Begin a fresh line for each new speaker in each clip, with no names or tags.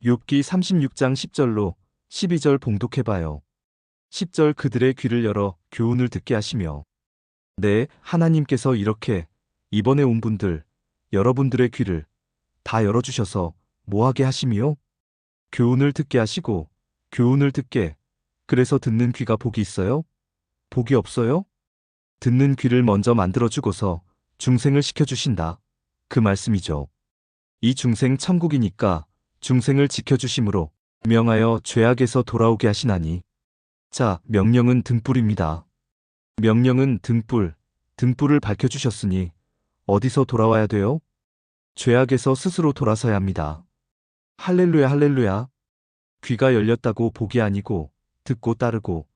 욥기 36장 10절로 12절 봉독해봐요. 10절 그들의 귀를 열어 교훈을 듣게 하시며 네, 하나님께서 이렇게 이번에 온 분들, 여러분들의 귀를 다 열어주셔서 뭐하게 하심이요? 교훈을 듣게 하시고 교훈을 듣게 그래서 듣는 귀가 복이 있어요? 복이 없어요? 듣는 귀를 먼저 만들어주고서 중생을 시켜주신다. 그 말씀이죠. 이 중생 천국이니까 중생을 지켜주심으로 명하여 죄악에서 돌아오게 하시나니 자, 명령은 등불입니다. 명령은 등불을 밝혀주셨으니 어디서 돌아와야 돼요? 죄악에서 스스로 돌아서야 합니다. 할렐루야 할렐루야. 귀가 열렸다고 복이 아니고 듣고 따르고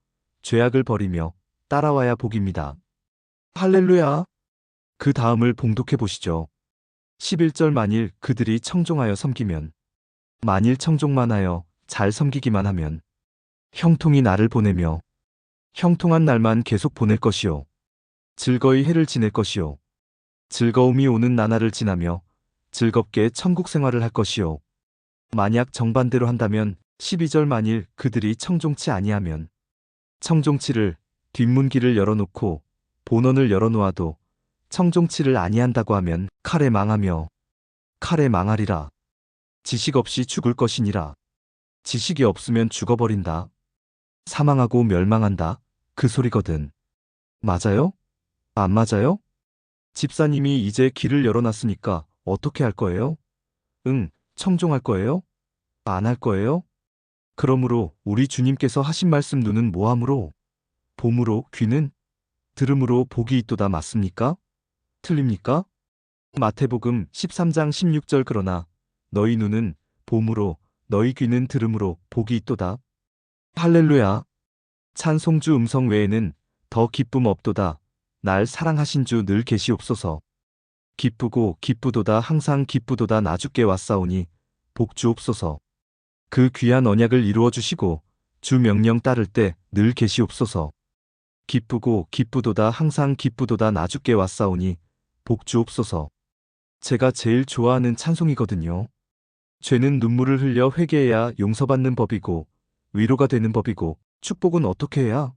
죄악을 버리며 따라와야 복입니다. 할렐루야. 그 다음을 봉독해 보시죠. 11절 만일 그들이 청종하여 섬기면 만일 청종만 하여 잘 섬기기만 하면 형통이 나를 보내며 형통한 날만 계속 보낼 것이요. 즐거이 해를 지낼 것이요. 즐거움이 오는 나날을 지나며 즐겁게 천국 생활을 할 것이요. 만약 정반대로 한다면 12절 만일 그들이 청종치 아니하면 청종치를 뒷문길을 열어놓고 본원을 열어놓아도 청종치를 아니한다고 하면 칼에 망하며 칼에 망하리라. 지식 없이 죽을 것이니라. 지식이 없으면 죽어버린다. 사망하고 멸망한다. 그 소리거든. 맞아요? 안 맞아요? 집사님이 이제 길을 열어놨으니까 어떻게 할 거예요? 응, 청종할 거예요? 안 할 거예요? 그러므로 우리 주님께서 하신 말씀 눈은 뭐함으로? 봄으로 귀는? 들음으로 복이 있도다 맞습니까? 틀립니까? 마태복음 13장 16절 그러나 너희 눈은 봄으로 너희 귀는 들음으로 복이 있도다. 할렐루야. 찬송주 음성 외에는 더 기쁨 없도다. 날 사랑하신 주 늘 계시옵소서. 기쁘고 기쁘도다 항상 기쁘도다 나 주께 왔사오니 복 주옵소서. 그 귀한 언약을 이루어 주시고 주 명령 따를 때 늘 계시옵소서. 기쁘고 기쁘도다 항상 기쁘도다 나 주께 왔사오니 복 주옵소서. 제가 제일 좋아하는 찬송이거든요. 죄는 눈물을 흘려 회개해야 용서받는 법이고 위로가 되는 법이고 축복은 어떻게 해야?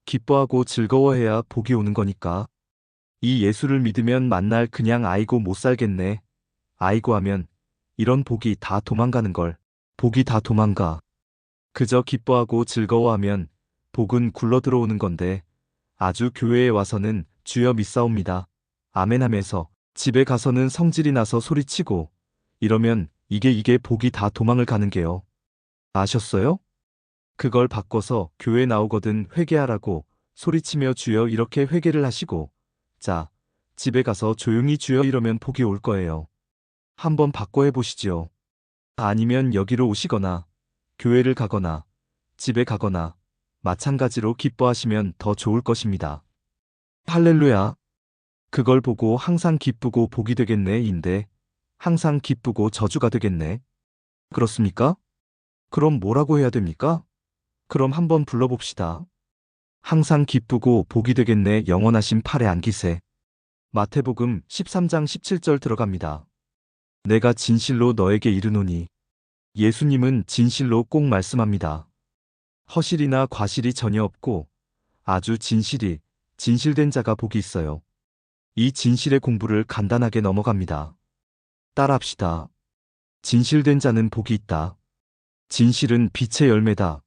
기뻐하고 즐거워해야 복이 오는 거니까. 이 예수를 믿으면 만날 그냥 아이고 못 살겠네. 아이고 하면 이런 복이 다 도망가는 걸. 복이 다 도망가. 그저 기뻐하고 즐거워하면 복은 굴러 들어오는 건데 아주 교회에 와서는 주여 믿사옵니다. 아멘 하면서 집에 가서는 성질이 나서 소리치고 이러면 이게 복이 다 도망을 가는 게요. 아셨어요? 그걸 바꿔서 교회 나오거든 회개하라고 소리치며 주여 이렇게 회개를 하시고 자, 집에 가서 조용히 주여 이러면 복이 올 거예요. 한번 바꿔 해보시지요. 아니면 여기로 오시거나 교회를 가거나 집에 가거나 마찬가지로 기뻐하시면 더 좋을 것입니다. 할렐루야. 그걸 보고 항상 기쁘고 복이 되겠네 인데 항상 기쁘고 저주가 되겠네. 그렇습니까? 그럼 뭐라고 해야 됩니까? 그럼 한번 불러봅시다. 항상 기쁘고 복이 되겠네 영원하신 팔에 안기세. 마태복음 13장 17절 들어갑니다. 내가 진실로 너에게 이르노니 예수님은 진실로 꼭 말씀합니다. 허실이나 과실이 전혀 없고 아주 진실된 자가 복이 있어요. 이 진실의 공부를 간단하게 넘어갑니다. 따라합시다. 진실된 자는 복이 있다. 진실은 빛의 열매다.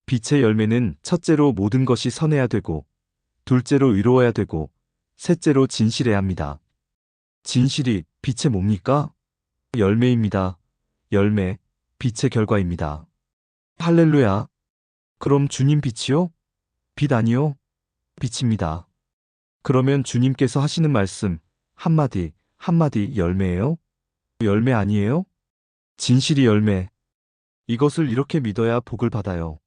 빛의 열매는 첫째로 모든 것이 선해야 되고 둘째로 의로워야 되고 셋째로 진실해야 합니다. 진실이 빛의 뭡니까? 열매입니다. 열매, 빛의 결과입니다. 할렐루야. 그럼 주님 빛이요? 빛 아니요? 빛입니다. 그러면 주님께서 하시는 말씀 한마디 열매예요? 열매 아니에요? 진실이 열매. 이것을 이렇게 믿어야 복을 받아요.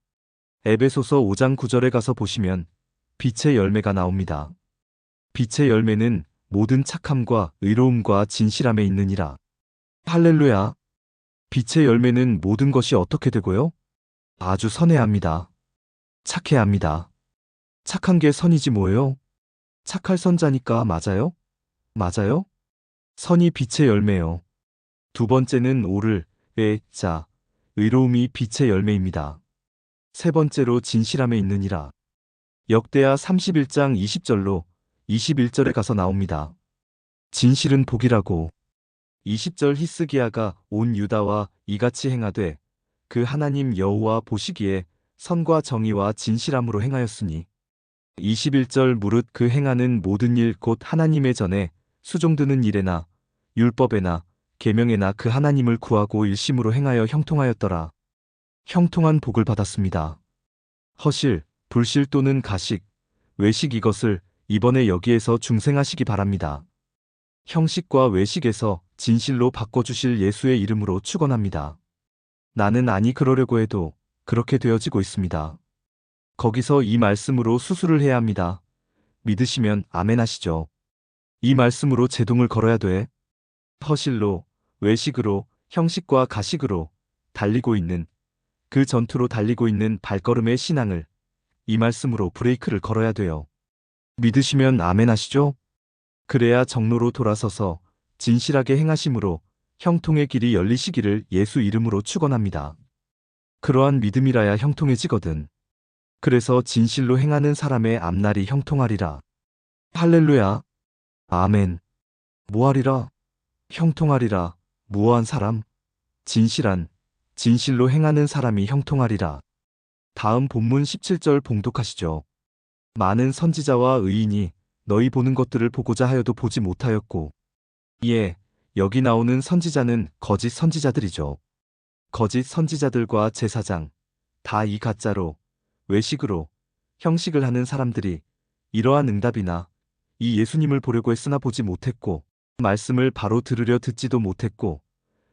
에베소서 5장 9절에 가서 보시면 빛의 열매가 나옵니다. 빛의 열매는 모든 착함과 의로움과 진실함에 있느니라. 할렐루야. 빛의 열매는 모든 것이 어떻게 되고요? 아주 선해야 합니다. 착해야 합니다. 착한 게 선이지 뭐예요? 착할 선자니까 맞아요? 맞아요? 선이 빛의 열매요. 두 번째는 오를, 자, 의로움이 빛의 열매입니다. 세 번째로 진실함에 있느니라. 역대하 31장 20절로 21절에 가서 나옵니다. 진실은 복이라고. 20절 히스기야가 온 유다와 이같이 행하되 그 하나님 여호와 보시기에 선과 정의와 진실함으로 행하였으니 21절 무릇 그 행하는 모든 일 곧 하나님의 전에 수종드는 일에나 율법에나 계명에나 그 하나님을 구하고 일심으로 행하여 형통하였더라. 형통한 복을 받았습니다. 허실, 불실 또는 가식, 외식 이것을 이번에 여기에서 중생하시기 바랍니다. 형식과 외식에서 진실로 바꿔주실 예수의 이름으로 축원합니다. 나는 아니 그러려고 해도 그렇게 되어지고 있습니다. 거기서 이 말씀으로 수술을 해야 합니다. 믿으시면 아멘 하시죠. 이 말씀으로 제동을 걸어야 돼. 허실로, 외식으로, 형식과 가식으로 달리고 있는 그 전투로 달리고 있는 발걸음의 신앙을 이 말씀으로 브레이크를 걸어야 돼요. 믿으시면 아멘 하시죠? 그래야 정로로 돌아서서 진실하게 행하심으로 형통의 길이 열리시기를 예수 이름으로 축원합니다. 그러한 믿음이라야 형통해지거든. 그래서 진실로 행하는 사람의 앞날이 형통하리라. 할렐루야. 아멘. 뭐하리라? 형통하리라. 무어한 사람? 진실한, 진실로 행하는 사람이 형통하리라. 다음 본문 17절 봉독하시죠. 많은 선지자와 의인이 너희 보는 것들을 보고자 하여도 보지 못하였고, 예, 여기 나오는 선지자는 거짓 선지자들이죠. 거짓 선지자들과 제사장, 다 이 가짜로, 외식으로, 형식을 하는 사람들이 이러한 응답이나 이 예수님을 보려고 했으나 보지 못했고, 말씀을 바로 들으려 듣지도 못했고,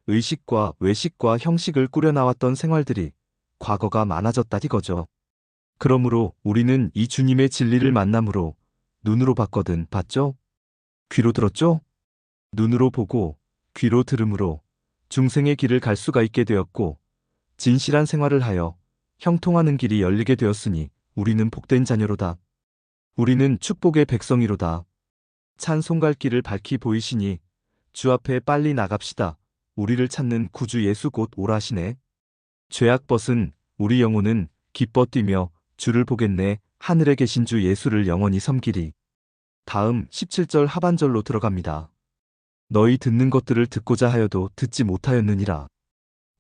의식과 외식과 형식을 꾸려나왔던 생활들이 과거가 많아졌다 이거죠. 그러므로 우리는 이 주님의 진리를 만남으로 눈으로 봤거든 봤죠? 귀로 들었죠? 눈으로 보고 귀로 들음으로 중생의 길을 갈 수가 있게 되었고 진실한 생활을 하여 형통하는 길이 열리게 되었으니 우리는 복된 자녀로다. 우리는 축복의 백성이로다. 찬송갈 길을 밝히 보이시니 주 앞에 빨리 나갑시다. 우리를 찾는 구주 예수 곧 오라시네. 죄악 벗은 우리 영혼은 기뻐 뛰며 주를 보겠네. 하늘에 계신 주 예수를 영원히 섬기리. 다음 17절 하반절로 들어갑니다. 너희 듣는 것들을 듣고자 하여도 듣지 못하였느니라.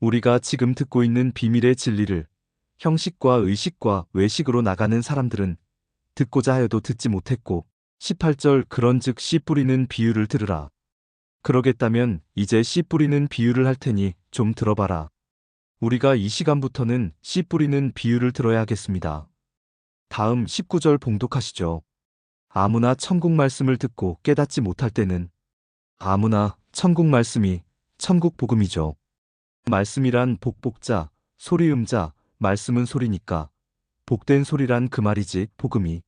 우리가 지금 듣고 있는 비밀의 진리를 형식과 의식과 외식으로 나가는 사람들은 듣고자 하여도 듣지 못했고 18절 그런즉 씨 뿌리는 비유를 들으라. 그러겠다면 이제 씨 뿌리는 비유를 할 테니 좀 들어봐라. 우리가 이 시간부터는 씨 뿌리는 비유를 들어야 하겠습니다. 다음 19절 봉독하시죠. 아무나 천국 말씀을 듣고 깨닫지 못할 때는 아무나 천국 말씀이 천국 복음이죠. 말씀이란 복복자, 소리음자, 말씀은 소리니까 복된 소리란 그 말이지 복음이.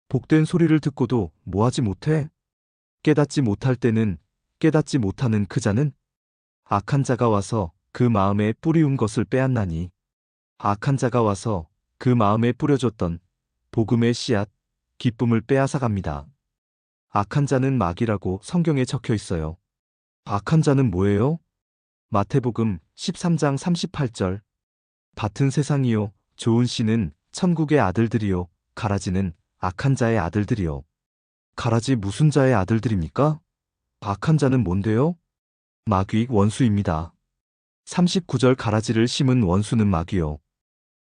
복된 소리를 듣고도 뭐하지 못해? 깨닫지 못할 때는 깨닫지 못하는 그 자는 악한 자가 와서 그 마음에 뿌리운 것을 빼앗나니 악한 자가 와서 그 마음에 뿌려줬던 복음의 씨앗, 기쁨을 빼앗아갑니다. 악한 자는 마귀라고 성경에 적혀 있어요. 악한 자는 뭐예요? 마태복음 13장 38절. 밭은 세상이요 좋은 씨는 천국의 아들들이요 가라지는 악한 자의 아들들이요. 가라지 무슨 자의 아들들입니까? 악한 자는 뭔데요? 마귀 원수입니다. 39절 가라지를 심은 원수는 마귀요.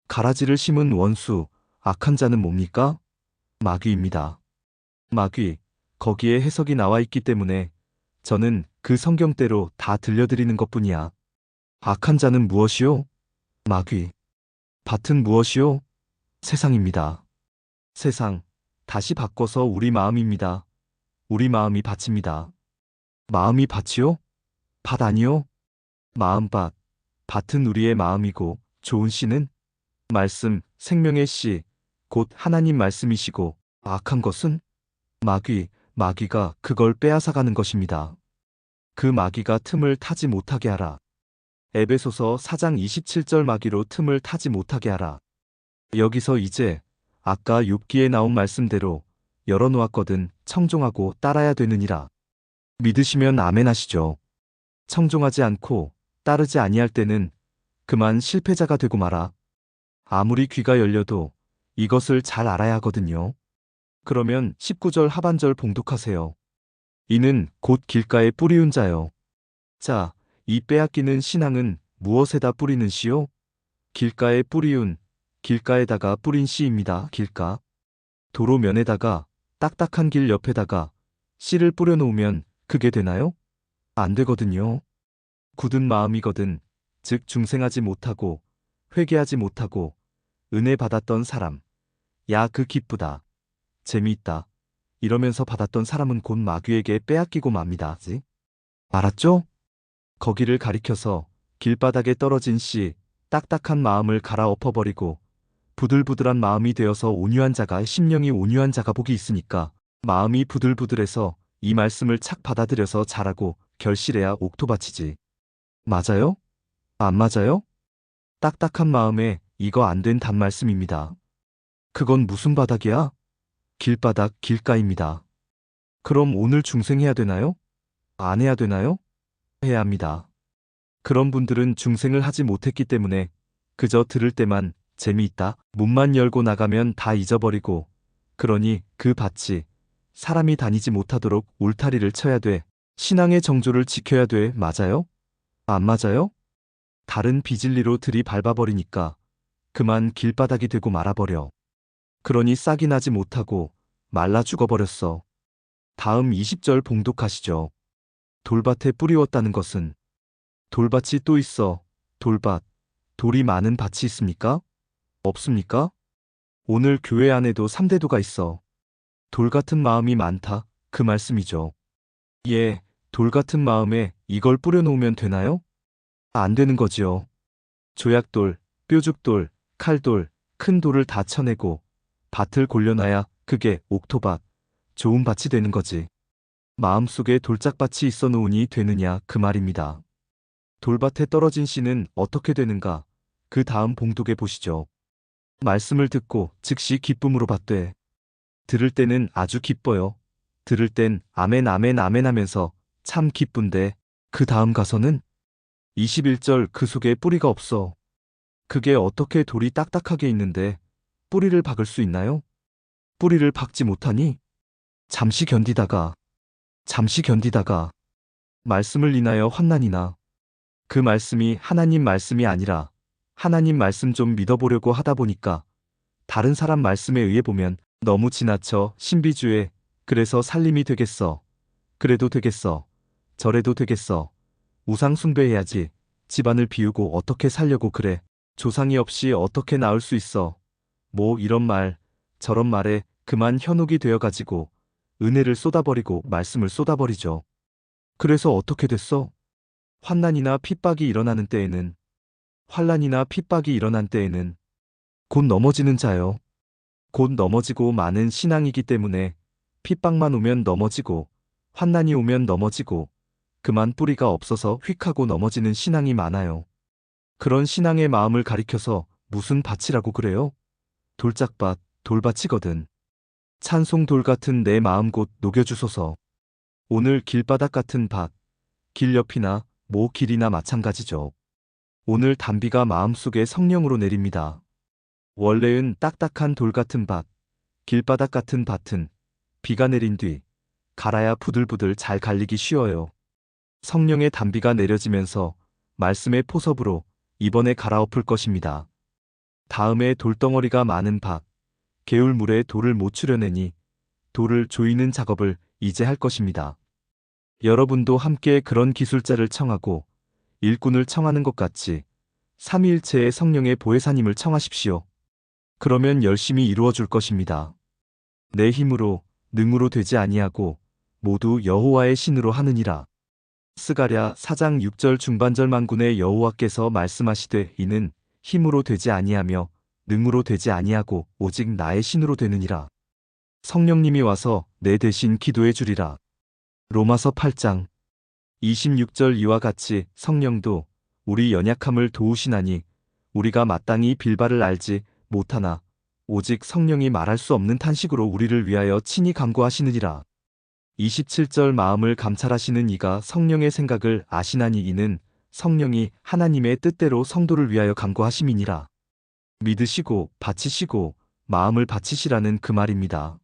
가라지를 심은 원수, 악한 자는 뭡니까? 마귀입니다. 마귀, 거기에 해석이 나와 있기 때문에 저는 그 성경대로 다 들려드리는 것뿐이야. 악한 자는 무엇이요? 마귀. 밭은 무엇이요? 세상입니다. 세상, 다시 바꿔서 우리 마음입니다. 우리 마음이 밭입니다. 마음이 밭이요? 밭 아니요? 마음밭, 밭은 우리의 마음이고 좋은 씨는 말씀, 생명의 씨, 곧 하나님 말씀이시고 악한 것은 마귀, 마귀가 그걸 빼앗아가는 것입니다. 그 마귀가 틈을 타지 못하게 하라. 에베소서 4장 27절 마귀로 틈을 타지 못하게 하라. 여기서 이제 아까 욥기에 나온 말씀대로 열어놓았거든 청종하고 따라야 되느니라. 믿으시면 아멘 하시죠. 청종하지 않고 따르지 아니할 때는 그만 실패자가 되고 말아. 아무리 귀가 열려도 이것을 잘 알아야 하거든요. 그러면 19절 하반절 봉독하세요. 이는 곧 길가에 뿌리운 자요. 자, 이 빼앗기는 신앙은 무엇에다 뿌리는 씨요? 길가에 뿌리운, 길가에다가 뿌린 씨입니다. 길가. 도로면에다가 딱딱한 길 옆에다가 씨를 뿌려놓으면 그게 되나요? 안 되거든요. 굳은 마음이거든. 즉 중생하지 못하고 회개하지 못하고 은혜 받았던 사람. 야, 그 기쁘다. 재미있다. 이러면서 받았던 사람은 곧 마귀에게 빼앗기고 맙니다. 알았죠? 거기를 가리켜서 길바닥에 떨어진 씨, 딱딱한 마음을 갈아엎어버리고 부들부들한 마음이 되어서 온유한 자가, 심령이 온유한 자가 복이 있으니까 마음이 부들부들해서 이 말씀을 착 받아들여서 잘하고 결실해야 옥토밭이지. 맞아요? 안 맞아요? 딱딱한 마음에 이거 안 된 단말씀입니다. 그건 무슨 바닥이야? 길바닥, 길가입니다. 그럼 오늘 중생해야 되나요? 안 해야 되나요? 해야 합니다. 그런 분들은 중생을 하지 못했기 때문에 그저 들을 때만 재미있다. 문만 열고 나가면 다 잊어버리고, 그러니 그 밭이 사람이 다니지 못하도록 울타리를 쳐야 돼. 신앙의 정조를 지켜야 돼. 맞아요? 안 맞아요? 다른 비진리로 들이밟아버리니까 그만 길바닥이 되고 말아버려. 그러니 싹이 나지 못하고 말라 죽어버렸어. 다음 20절 봉독하시죠. 돌밭에 뿌리웠다는 것은 돌밭이 또 있어. 돌밭. 돌이 많은 밭이 있습니까? 없습니까? 오늘 교회 안에도 3대도가 있어. 돌 같은 마음이 많다. 그 말씀이죠. 예, 돌 같은 마음에 이걸 뿌려놓으면 되나요? 안 되는 거지요. 조약돌, 뾰죽돌, 칼돌, 큰 돌을 다 쳐내고 밭을 골려놔야 그게 옥토밭, 좋은 밭이 되는 거지. 마음속에 돌짝밭이 있어 놓으니 되느냐 그 말입니다. 돌밭에 떨어진 씨는 어떻게 되는가? 그 다음 봉독해 보시죠. 말씀을 듣고 즉시 기쁨으로 받되. 들을 때는 아주 기뻐요. 들을 땐 아멘 아멘 아멘 하면서 참 기쁜데 그 다음 가서는 21절 그 속에 뿌리가 없어. 그게 어떻게 돌이 딱딱하게 있는데 뿌리를 박을 수 있나요? 뿌리를 박지 못하니 잠시 견디다가 말씀을 인하여 환난이나 그 말씀이 하나님 말씀이 아니라 하나님 말씀 좀 믿어보려고 하다 보니까 다른 사람 말씀에 의해 보면 너무 지나쳐 신비주의, 그래서 살림이 되겠어. 그래도 되겠어. 저래도 되겠어. 우상 숭배해야지. 집안을 비우고 어떻게 살려고 그래. 조상이 없이 어떻게 나을 수 있어. 뭐 이런 말, 저런 말에 그만 현혹이 되어가지고 은혜를 쏟아버리고 말씀을 쏟아버리죠. 그래서 어떻게 됐어? 환난이나 핍박이 일어나는 때에는, 환난이나 핍박이 일어난 때에는 곧 넘어지는 자요. 곧 넘어지고 많은 신앙이기 때문에 핍박만 오면 넘어지고 환난이 오면 넘어지고 그만 뿌리가 없어서 휙하고 넘어지는 신앙이 많아요. 그런 신앙의 마음을 가리켜서 무슨 밭이라고 그래요? 돌짝밭, 돌밭이거든. 찬송 돌 같은 내 마음 곧 녹여주소서. 오늘 길바닥 같은 밭, 길 옆이나 모 길이나 마찬가지죠. 오늘 단비가 마음속에 성령으로 내립니다. 원래는 딱딱한 돌 같은 밭, 길바닥 같은 밭은 비가 내린 뒤 갈아야 부들부들 잘 갈리기 쉬워요. 성령의 단비가 내려지면서 말씀의 포섭으로 이번에 갈아엎을 것입니다. 다음에 돌덩어리가 많은 밭, 개울물에 돌을 못 추려내니 돌을 조이는 작업을 이제 할 것입니다. 여러분도 함께 그런 기술자를 청하고 일꾼을 청하는 것 같이 삼위일체의 성령의 보혜사님을 청하십시오. 그러면 열심히 이루어 줄 것입니다. 내 힘으로 능으로 되지 아니하고 모두 여호와의 신으로 하느니라. 스가랴 4장 6절 중반절 만군의 여호와께서 말씀하시되 이는 힘으로 되지 아니하며 능으로 되지 아니하고 오직 나의 신으로 되느니라. 성령님이 와서 내 대신 기도해 주리라. 로마서 8장 26절 이와 같이 성령도 우리 연약함을 도우시나니 우리가 마땅히 빌바를 알지 못하나 오직 성령이 말할 수 없는 탄식으로 우리를 위하여 친히 간구하시느니라. 27절 마음을 감찰하시는 이가 성령의 생각을 아시나니 이는 성령이 하나님의 뜻대로 성도를 위하여 간구하심이니라. 믿으시고 바치시고 마음을 바치시라는 그 말입니다.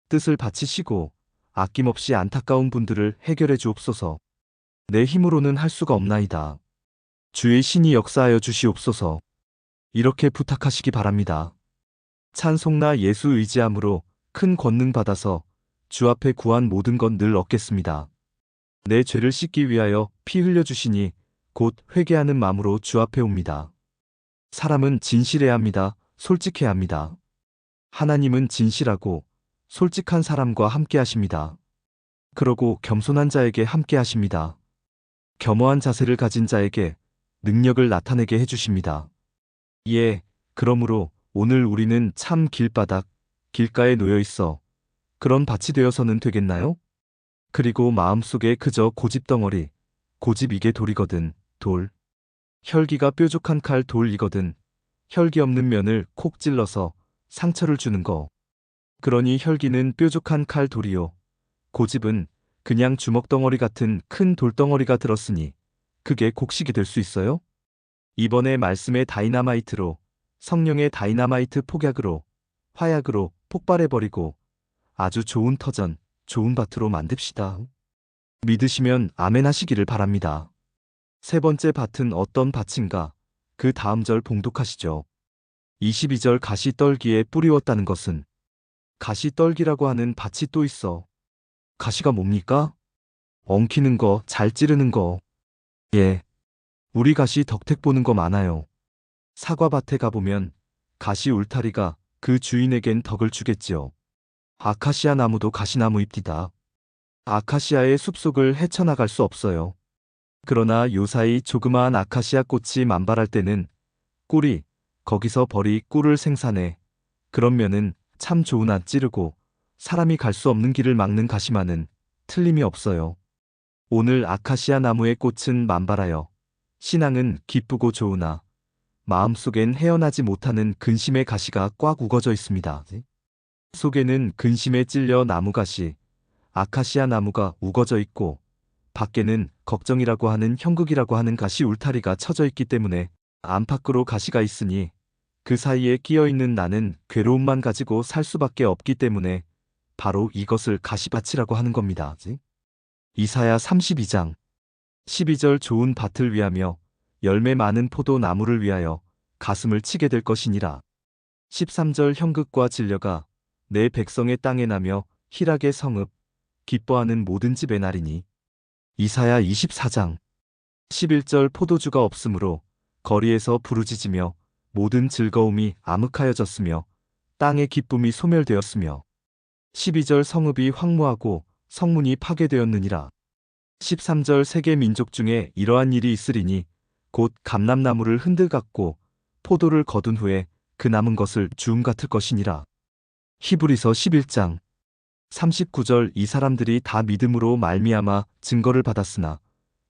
뜻을 바치시고 아낌없이 안타까운 분들을 해결해 주옵소서. 내 힘으로는 할 수가 없나이다. 주의 신이 역사하여 주시옵소서. 이렇게 부탁하시기 바랍니다. 찬송나 예수 의지함으로 큰 권능 받아서 주 앞에 구한 모든 것 늘 얻겠습니다. 내 죄를 씻기 위하여 피 흘려 주시니 곧 회개하는 마음으로 주 앞에 옵니다. 사람은 진실해야 합니다. 솔직해야 합니다. 하나님은 진실하고 솔직한 사람과 함께 하십니다. 그러고 겸손한 자에게 함께 하십니다. 겸허한 자세를 가진 자에게 능력을 나타내게 해주십니다. 예, 그러므로 오늘 우리는 참 길바닥, 길가에 놓여 있어 그런 밭이 되어서는 되겠나요? 그리고 마음속에 그저 고집덩어리, 고집 이게 돌이거든, 돌. 혈기가 뾰족한 칼 돌이거든, 혈기 없는 면을 콕 찔러서 상처를 주는 거. 그러니 혈기는 뾰족한 칼 돌이요. 고집은 그냥 주먹덩어리 같은 큰 돌덩어리가 들었으니 그게 곡식이 될 수 있어요? 이번에 말씀의 다이나마이트로, 성령의 다이나마이트 폭약으로, 화약으로 폭발해버리고 아주 좋은 터전, 좋은 밭으로 만듭시다. 믿으시면 아멘 하시기를 바랍니다. 세 번째 밭은 어떤 밭인가? 그 다음 절 봉독하시죠. 22절 가시 떨기에 뿌리웠다는 것은 가시 떨기라고 하는 밭이 또 있어. 가시가 뭡니까? 엉키는 거, 잘 찌르는 거. 예. 우리 가시 덕택 보는 거 많아요. 사과밭에 가보면 가시 울타리가 그 주인에겐 덕을 주겠지요. 아카시아 나무도 가시나무입니다. 아카시아의 숲속을 헤쳐나갈 수 없어요. 그러나 요사이 조그마한 아카시아 꽃이 만발할 때는 꿀이 거기서 벌이 꿀을 생산해. 그러면은 참 좋으나 찌르고 사람이 갈 수 없는 길을 막는 가시만은 틀림이 없어요. 오늘 아카시아 나무의 꽃은 만발하여 신앙은 기쁘고 좋으나 마음속엔 헤어나지 못하는 근심의 가시가 꽉 우거져 있습니다. 속에는 근심에 찔려 나무가시, 아카시아 나무가 우거져 있고 밖에는 걱정이라고 하는 형극이라고 하는 가시 울타리가 쳐져 있기 때문에 안팎으로 가시가 있으니 그 사이에 끼어 있는 나는 괴로움만 가지고 살 수밖에 없기 때문에 바로 이것을 가시밭이라고 하는 겁니다. 이사야 32장 12절 좋은 밭을 위하며 열매 많은 포도 나무를 위하여 가슴을 치게 될 것이니라. 13절 형극과 진려가 내 백성의 땅에 나며 희락의 성읍 기뻐하는 모든 집에 나리니. 이사야 24장 11절 포도주가 없으므로 거리에서 부르짖으며 모든 즐거움이 암흑하여졌으며 땅의 기쁨이 소멸되었으며 12절 성읍이 황무하고 성문이 파괴되었느니라. 13절 세계 민족 중에 이러한 일이 있으리니 곧 감람나무를 흔들갖고 포도를 거둔 후에 그 남은 것을 주움 같을 것이니라. 히브리서 11장 39절 이 사람들이 다 믿음으로 말미암아 증거를 받았으나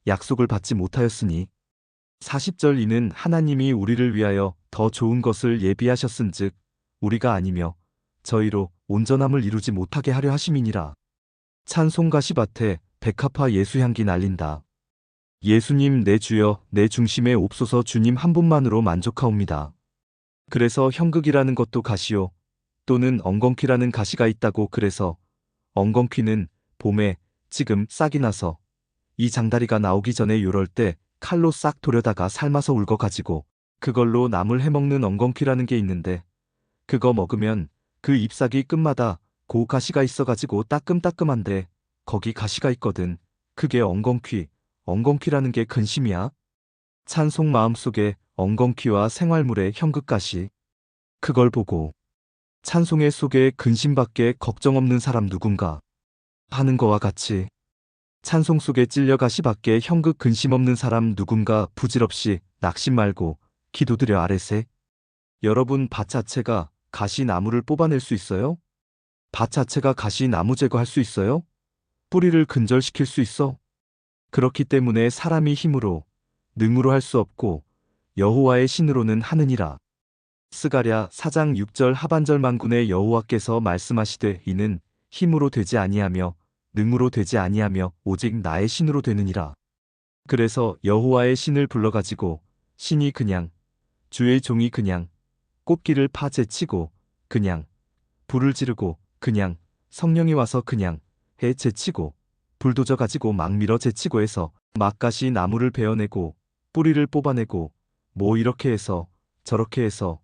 약속을 받지 못하였으니 40절 이는 하나님이 우리를 위하여 더 좋은 것을 예비하셨은즉 우리가 아니며 저희로 온전함을 이루지 못하게 하려 하심이니라. 찬송 가시밭에 백합화 예수향기 날린다. 예수님 내 주여 내 중심에 옵소서. 주님 한 분만으로 만족하옵니다. 그래서 형극이라는 것도 가시요 또는 엉겅퀴라는 가시가 있다고. 그래서 엉겅퀴는 봄에 지금 싹이 나서 이 장다리가 나오기 전에 요럴 때 칼로 싹 도려다가 삶아서 울거가지고 그걸로 나물 해먹는 엉겅퀴라는 게 있는데 그거 먹으면 그 잎사귀 끝마다 고 가시가 있어가지고 따끔따끔한데 거기 가시가 있거든. 그게 엉겅퀴, 엉겅퀴라는 게 근심이야. 찬송 마음속에 엉겅퀴와 생활물의 형극가시. 그걸 보고 찬송의 속에 근심밖에 걱정 없는 사람 누군가 하는 거와 같이 찬송 속에 찔려 가시밖에 형극 근심 없는 사람 누군가 부질없이 낙심 말고 기도드려 아뢰세. 여러분 밭 자체가 가시 나무를 뽑아낼 수 있어요? 밭 자체가 가시 나무 제거할 수 있어요? 뿌리를 근절시킬 수 있어? 그렇기 때문에 사람이 힘으로 능으로 할 수 없고 여호와의 신으로는 하느니라. 스가랴 4장 6절 하반절 만군의 여호와께서 말씀하시되 이는 힘으로 되지 아니하며 능으로 되지 아니하며 오직 나의 신으로 되느니라. 그래서 여호와의 신을 불러가지고 신이 그냥 주의 종이 그냥 꽃길을 파 제치고 그냥 불을 지르고 그냥 성령이 와서 그냥 해 제치고 불도저 가지고 막 밀어 제치고 해서 막가시 나무를 베어내고 뿌리를 뽑아내고 뭐 이렇게 해서 저렇게 해서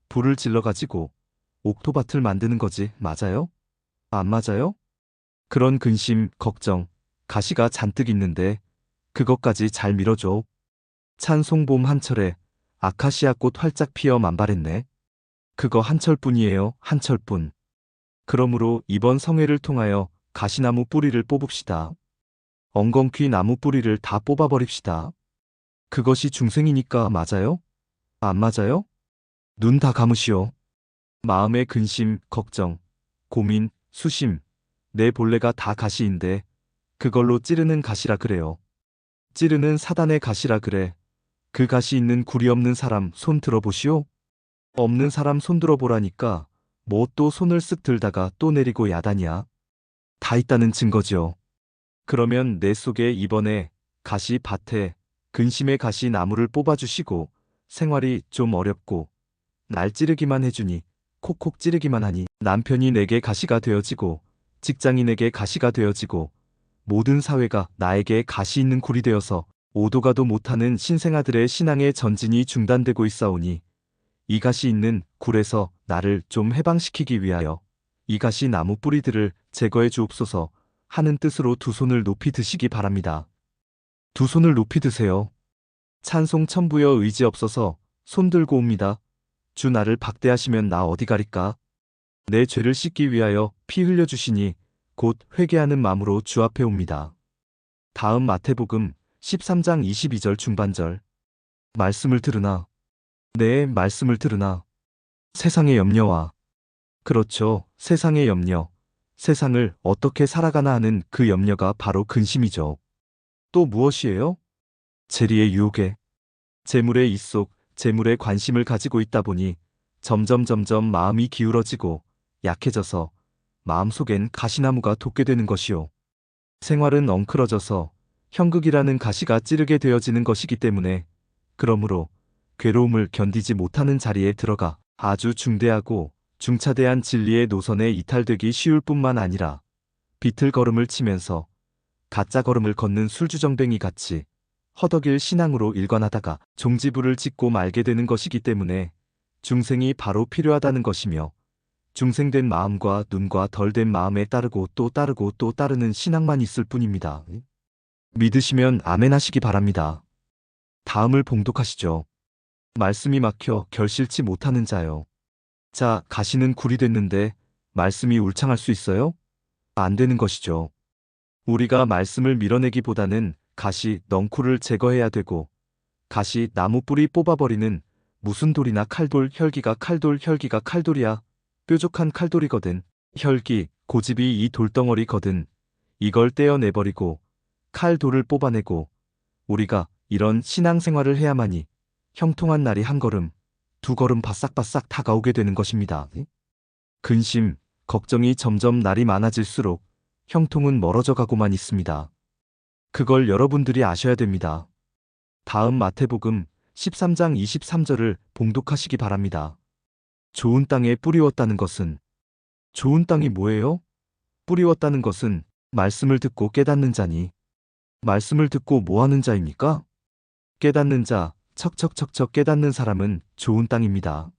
불을 질러 가지고 옥토밭을 만드는 거지. 맞아요? 안 맞아요? 그런 근심, 걱정, 가시가 잔뜩 있는데 그것까지 잘 밀어줘. 찬송봄 한철에 아카시아 꽃 활짝 피어 만발했네. 그거 한철뿐이에요. 한철뿐. 그러므로 이번 성회를 통하여 가시나무 뿌리를 뽑읍시다. 엉겅퀴 나무 뿌리를 다 뽑아버립시다. 그것이 중생이니까. 맞아요? 안 맞아요? 눈 다 감으시오. 마음의 근심, 걱정, 고민, 수심, 내 본래가 다 가시인데 그걸로 찌르는 가시라 그래요. 찌르는 사단의 가시라 그래. 그 가시 있는 구리 없는 사람 손 들어보시오. 없는 사람 손 들어보라니까 뭐 또 손을 쓱 들다가 또 내리고 야단이야. 다 있다는 증거죠. 그러면 내 속에 이번에 가시 밭에 근심의 가시 나무를 뽑아주시고 생활이 좀 어렵고 날 찌르기만 해주니 콕콕 찌르기만 하니 남편이 내게 가시가 되어지고 직장인에게 가시가 되어지고 모든 사회가 나에게 가시 있는 굴이 되어서 오도 가도 못하는 신생아들의 신앙의 전진이 중단되고 있사오니 이 가시 있는 굴에서 나를 좀 해방시키기 위하여 이 가시 나무 뿌리들을 제거해 주옵소서 하는 뜻으로 두 손을 높이 드시기 바랍니다. 두 손을 높이 드세요. 찬송 천부여 의지 없어서 손 들고 옵니다. 주 나를 박대하시면 나 어디 가리까? 내 죄를 씻기 위하여 피 흘려주시니 곧 회개하는 마음으로 주 앞에 옵니다. 다음 마태복음 13장 22절 중반절. 말씀을 들으나. 네, 말씀을 들으나. 세상의 염려와. 그렇죠. 세상의 염려. 세상을 어떻게 살아가나 하는 그 염려가 바로 근심이죠. 또 무엇이에요? 재리의 유혹에. 재물의 이속, 재물에 관심을 가지고 있다 보니 점점 마음이 기울어지고 약해져서 마음속엔 가시나무가 돋게 되는 것이요. 생활은 엉클어져서 형극이라는 가시가 찌르게 되어지는 것이기 때문에 그러므로 괴로움을 견디지 못하는 자리에 들어가 아주 중대하고 중차대한 진리의 노선에 이탈되기 쉬울 뿐만 아니라 비틀걸음을 치면서 가짜 걸음을 걷는 술주정뱅이 같이 허덕일 신앙으로 일관하다가 종지부를 짓고 말게 되는 것이기 때문에 중생이 바로 필요하다는 것이며 중생된 마음과 눈과 덜된 마음에 따르고 또 따르고 또 따르는 신앙만 있을 뿐입니다. 믿으시면 아멘 하시기 바랍니다. 다음을 봉독하시죠. 말씀이 막혀 결실치 못하는 자요. 자, 가시는 굴이 됐는데 말씀이 울창할 수 있어요? 안 되는 것이죠. 우리가 말씀을 밀어내기보다는 가시, 넝쿨을 제거해야 되고 가시, 나무 뿌리 뽑아버리는 무슨 돌이나 칼돌, 혈기가 칼돌, 혈기가 칼돌이야. 뾰족한 칼돌이거든. 혈기, 고집이 이 돌덩어리거든. 이걸 떼어내버리고 칼돌을 뽑아내고 우리가 이런 신앙생활을 해야만이 형통한 날이 한 걸음, 두 걸음 바싹바싹 다가오게 되는 것입니다. 근심, 걱정이 점점 날이 많아질수록 형통은 멀어져 가고만 있습니다. 그걸 여러분들이 아셔야 됩니다. 다음 마태복음 13장 23절을 봉독하시기 바랍니다. 좋은 땅에 뿌리웠다는 것은 좋은 땅이 뭐예요? 뿌리웠다는 것은 말씀을 듣고 깨닫는 자니 말씀을 듣고 뭐 하는 자입니까? 깨닫는 자, 척척척척 깨닫는 사람은 좋은 땅입니다.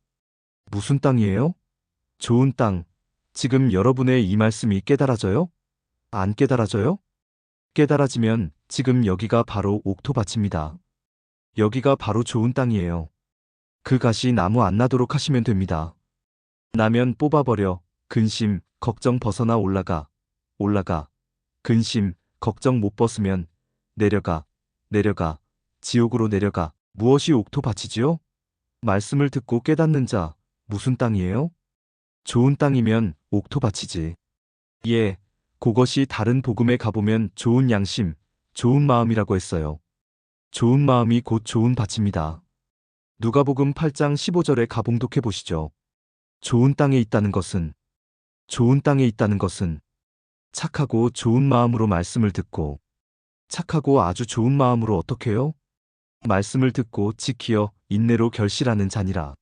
무슨 땅이에요? 좋은 땅. 지금 여러분의 이 말씀이 깨달아져요? 안 깨달아져요? 깨달아지면 지금 여기가 바로 옥토밭입니다. 여기가 바로 좋은 땅이에요. 그 가시 나무 안 나도록 하시면 됩니다. 나면 뽑아버려. 근심, 걱정 벗어나 올라가. 근심, 걱정 못 벗으면 내려가. 지옥으로 내려가. 무엇이 옥토밭이지요? 말씀을 듣고 깨닫는 자, 무슨 땅이에요? 좋은 땅이면 옥토밭이지. 예, 그것이 다른 복음에 가보면 좋은 양심, 좋은 마음이라고 했어요. 좋은 마음이 곧 좋은 밭입니다. 누가복음 8장 15절에 가봉독해 보시죠. 좋은 땅에 있다는 것은 착하고 좋은 마음으로 말씀을 듣고 착하고 아주 좋은 마음으로 어떡해요? 말씀을 듣고 지키어 인내로 결실하는 자니라.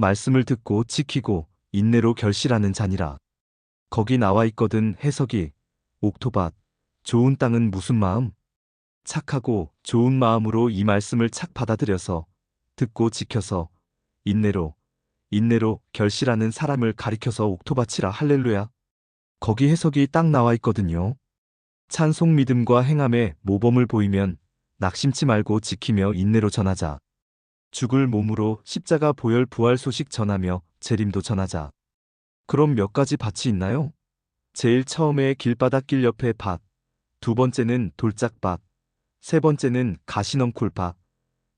말씀을 듣고 지키고 인내로 결실하는 자니라. 거기 나와 있거든 해석이. 옥토밭, 좋은 땅은 무슨 마음? 착하고 좋은 마음으로 이 말씀을 착 받아들여서 듣고 지켜서 인내로 결실하는 사람을 가리켜서 옥토밭이라. 할렐루야. 거기 해석이 딱 나와 있거든요. 찬송 믿음과 행함에 모범을 보이면 낙심치 말고 지키며 인내로 전하자. 죽을 몸으로 십자가 보혈 부활 소식 전하며 재림도 전하자. 그럼 몇 가지 밭이 있나요? 제일 처음에 길바닥길 옆에 밭, 두 번째는 돌짝밭, 세 번째는 가시넝쿨밭,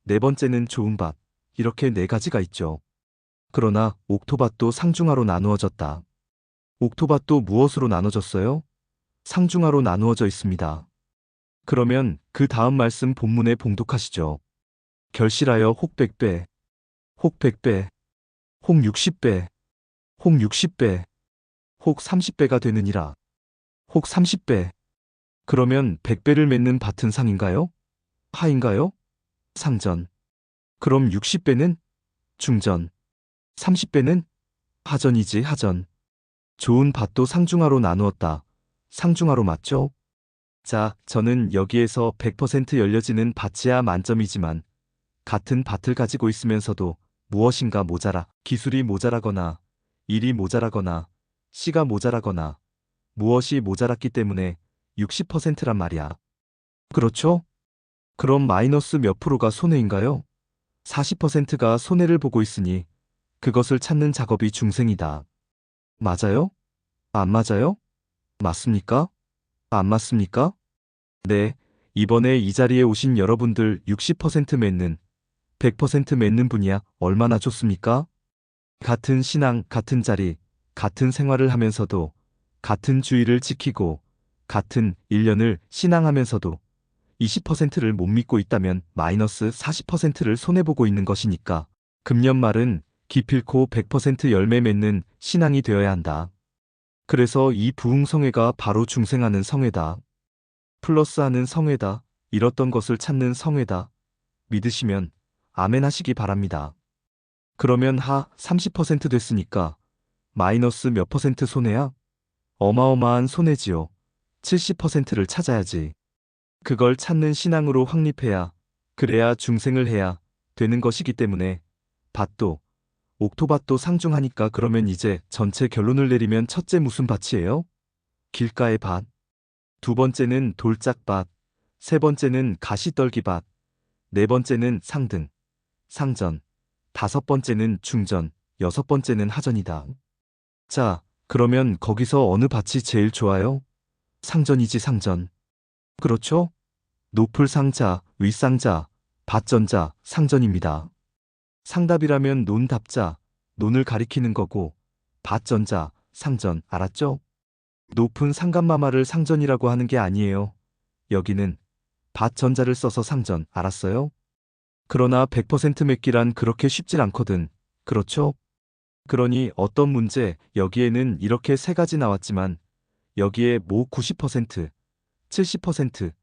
네 번째는 좋은 밭, 이렇게 네 가지가 있죠. 그러나 옥토밭도 상중하로 나누어졌다. 옥토밭도 무엇으로 나눠졌어요? 상중하로 나누어져 있습니다. 그러면 그 다음 말씀 본문에 봉독하시죠. 결실하여 혹 100배, 혹 100배, 혹 60배, 혹 60배, 혹 30배가 되느니라. 혹 30배. 그러면 100배를 맺는 밭은 상인가요? 하인가요? 상전. 그럼 60배는 중전, 30배는 하전이지 하전. 좋은 밭도 상중하로 나누었다. 상중하로 맞죠? 자, 저는 여기에서 100% 열려지는 밭이야 만점이지만 같은 밭을 가지고 있으면서도 무엇인가 모자라, 기술이 모자라거나 일이 모자라거나 씨가 모자라거나 무엇이 모자랐기 때문에 60%란 말이야. 그렇죠? 그럼 마이너스 몇 프로가 손해인가요? 40%가 손해를 보고 있으니 그것을 찾는 작업이 중생이다. 맞아요? 안 맞아요? 맞습니까? 안 맞습니까? 네, 이번에 이 자리에 오신 여러분들 60% 맺는, 100% 맺는 분이야 얼마나 좋습니까? 같은 신앙, 같은 자리, 같은 생활을 하면서도 같은 주의를 지키고 같은 1년을 신앙하면서도 20%를 못 믿고 있다면 마이너스 40%를 손해보고 있는 것이니까 금년 말은 기필코 100% 열매 맺는 신앙이 되어야 한다. 그래서 이 부흥성회가 바로 중생하는 성회다. 플러스하는 성회다. 잃었던 것을 찾는 성회다. 믿으시면 아멘 하시기 바랍니다. 그러면 30% 됐으니까 마이너스 몇 퍼센트 손해야? 어마어마한 손해지요. 70%를 찾아야지. 그걸 찾는 신앙으로 확립해야, 그래야 중생을 해야 되는 것이기 때문에 밭도, 옥토밭도 상중하니까. 그러면 이제 전체 결론을 내리면 첫째 무슨 밭이에요? 길가의 밭. 두 번째는 돌짝밭. 세 번째는 가시떨기밭. 네 번째는 상등, 상전. 다섯 번째는 중전. 여섯 번째는 하전이다. 자, 그러면 거기서 어느 밭이 제일 좋아요? 상전이지 상전. 그렇죠? 높을 상자, 윗상자, 밭전자, 상전입니다. 상답이라면 논답자, 논을 가리키는 거고 밭전자, 상전, 알았죠? 높은 상간마마를 상전이라고 하는 게 아니에요. 여기는 밭전자를 써서 상전, 알았어요? 그러나 100% 맺기란 그렇게 쉽질 않거든. 그렇죠? 그러니 어떤 문제, 여기에는 이렇게 세 가지 나왔지만 여기에 뭐 90%, 70%,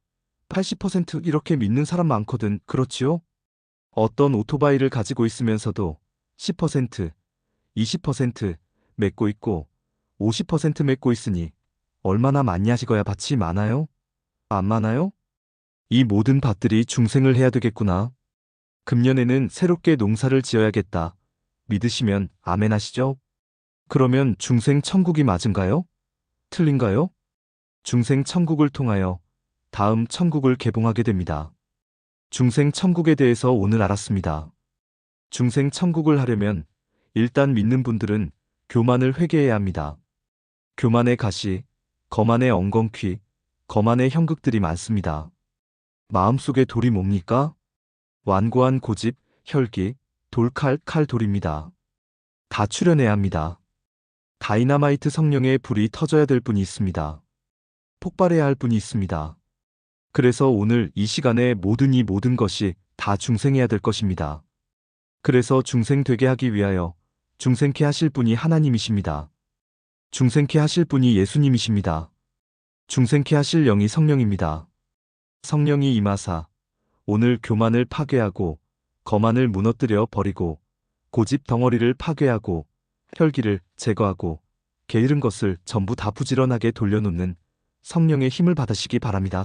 80% 이렇게 믿는 사람 많거든. 그렇지요? 어떤 오토바이를 가지고 있으면서도 10%, 20% 맺고 있고 50% 맺고 있으니 얼마나 많냐 식어야 밭이 많아요? 안 많아요? 이 모든 밭들이 중생을 해야 되겠구나. 금년에는 새롭게 농사를 지어야겠다. 믿으시면 아멘 하시죠? 그러면 중생 천국이 맞은가요? 틀린가요? 중생 천국을 통하여 다음 천국을 개봉하게 됩니다. 중생 천국에 대해서 오늘 알았습니다. 중생 천국을 하려면 일단 믿는 분들은 교만을 회개해야 합니다. 교만의 가시, 거만의 엉겅퀴, 거만의 형극들이 많습니다. 마음속에 돌이 뭡니까? 완고한 고집, 혈기, 돌칼, 칼돌입니다. 다 출현해야 합니다. 다이나마이트 성령의 불이 터져야 될 분이 있습니다. 폭발해야 할 분이 있습니다. 그래서 오늘 이 시간에 모든 것이 다 중생해야 될 것입니다. 그래서 중생되게 하기 위하여 중생케 하실 분이 하나님이십니다. 중생케 하실 분이 예수님이십니다. 중생케 하실 영이 성령입니다. 성령이 임하사 오늘 교만을 파괴하고 거만을 무너뜨려 버리고 고집 덩어리를 파괴하고 혈기를 제거하고 게으른 것을 전부 다 부지런하게 돌려놓는 성령의 힘을 받으시기 바랍니다.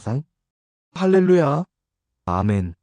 할렐루야. 아멘.